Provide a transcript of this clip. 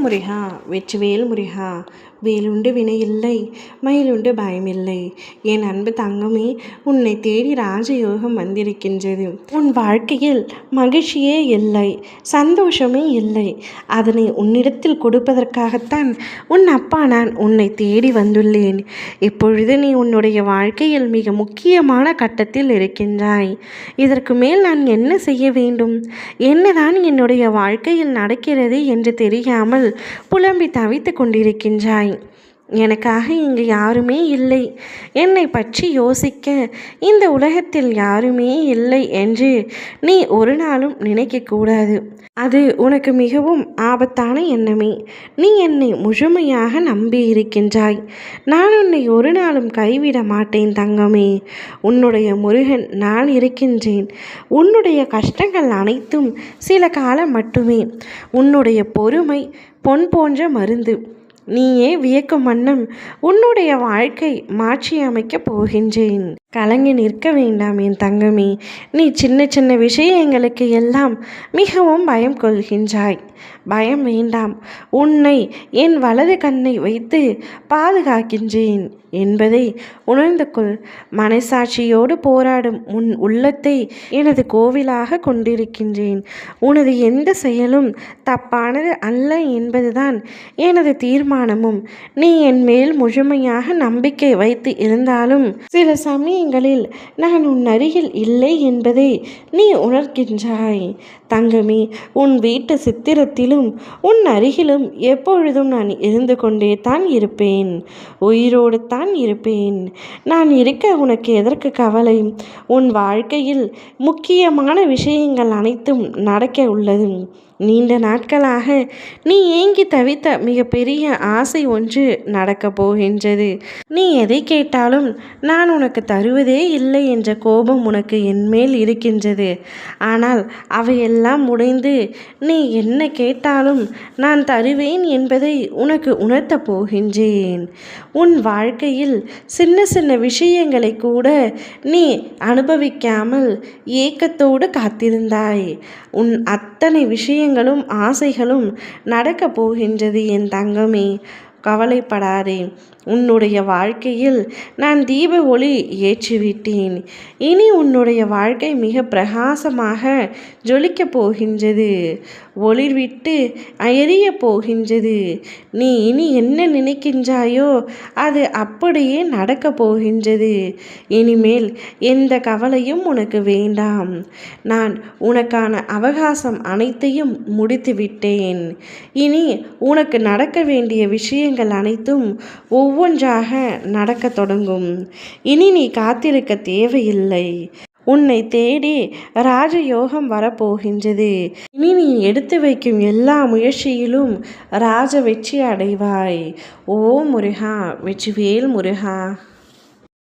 முருகா வெற்றிவேல் முருகா. வேலுண்டு வினையில்லை, மயிலுண்டு பயமில்லை. என் அன்பு தங்கமே, உன்னை தேடி ராஜயோகம் வந்திருக்கின்றது. உன் வாழ்க்கையில் மகிழ்ச்சியே இல்லை, சந்தோஷமே இல்லை. அதனை உன்னிடத்தில் கொடுப்பதற்காகத்தான் உன் அப்பா நான் உன்னை தேடி வந்துள்ளேன். இப்பொழுது நீ உன்னுடைய வாழ்க்கையில் மிக முக்கியமான கட்டத்தில் இருக்கின்றாய். இதற்கு மேல் நான் என்ன செய்ய வேண்டும், என்னதான் என்னுடைய வாழ்க்கையில் நடக்கிறது என்று தெரியாமல் புலம்பி தவித்து கொண்டிருக்கின்றாய். எனக்காக இங்கு யாருமே இல்லை, என்னை பற்றி யோசிக்க இந்த உலகத்தில் யாருமே இல்லை என்று நீ ஒரு நாளும் நினைக்கக்கூடாது. அது உனக்கு மிகவும் ஆபத்தான எண்ணமே. நீ என்னை முழுமையாக நம்பி இருக்கின்றாய். நான் உன்னை ஒரு நாளும் கைவிட மாட்டேன் தங்கமே. உன்னுடைய முருகன் நான் இருக்கின்றேன். உன்னுடைய கஷ்டங்கள் அனைத்தும் சில காலம் மட்டுமே. உன்னுடைய பொறுமை பொன் போன்ற மருந்து. நீயே வியக்கும் வண்ணம் உன்னுடைய வாழ்க்கை மாற்றி அமைக்கப் போகின்றேன். கலங்கி நிற்க வேண்டாம் என் தங்கமே. நீ சின்ன சின்ன விஷயங்களுக்கு எல்லாம் மிகவும் பயம் கொள்கின்றாய். பயம் வேண்டாம். உன்னை என் வலது கண்ணை வைத்து பாதுகாக்கின்றேன் என்பதை உணர்ந்து கொள். மனசாட்சியோடு போராடும் உன் உள்ளத்தை எனது கோவிலாக கொண்டிருக்கின்றேன். உனது எந்த செயலும் தப்பானது அல்ல என்பதுதான் எனது தீர்மானமும். நீ என் மேல் முழுமையாக நம்பிக்கை வைத்து இருந்தாலும் சில சமயங்களில் நான் உன் அருகில் இல்லை என்பதை நீ உணர்கின்றாய். தங்கமே, உன் வீட்டு சித்திரத்திலும் உன் அருகிலும் எப்பொழுதும் நான் இருந்து கொண்டே தான் இருப்பேன். உயிரோடு தான் இருப்பேன். நான் இருக்க உனக்கு எதற்கு கவலை? உன் வாழ்க்கையில் முக்கியமான விஷயங்கள் அனைத்தும் நடக்க உள்ளது. நீண்ட நாட்களாக நீ ஏங்கி தவித்த மிகப்பெரிய ஆசை ஒன்று நடக்கப் போகின்றது. நீ எதை கேட்டாலும் நான் உனக்கு தருவதே இல்லை என்ற கோபம் உனக்கு என்மேல் இருக்கின்றது. ஆனால் அவையெல்லாம் முடிந்து நீ என்ன கேட்டாலும் நான் தருவேன் என்பதை உனக்கு உணர்த்தப் போகின்றேன். உன் வாழ்க்கையில் சின்ன சின்ன விஷயங்களை கூட நீ அனுபவிக்காமல் ஏக்கத்தோடு காத்திருந்தாய். உன் அத்தனை விஷயங்களும் ஆசைகளும் நடக்கப் போகின்றது என் தங்கமே. கவலைப்படாதே. உன்னுடைய வாழ்க்கையில் நான் தீப ஒளி ஏற்றிவிட்டேன். இனி உன்னுடைய வாழ்க்கை மிக பிரகாசமாக ஜொலிக்கப் போகின்றது. ஒளிர்விட்டு எரிய போகின்றது. நீ இனி என்ன நினைக்கின்றாயோ அது அப்படியே நடக்கப் போகின்றது. இனிமேல் எந்த கவலையும் உனக்கு வேண்டாம். நான் உனக்கான அவகாசம் அனைத்தையும் முடித்து விட்டேன். இனி உனக்கு நடக்க வேண்டிய விஷயங்கள் அனைத்தும் ஒவ்வொன்றாக நடக்க தொடங்கும். இனி நீ காத்திருக்க தேவையில்லை. உன்னை தேடி ராஜயோகம் வரப்போகின்றது. இனி நீ எடுத்து வைக்கும் எல்லா முயற்சியிலும் ராஜ வெற்றி அடைவாய். ஓ முருகா, வெற்றிவேல் முருகா.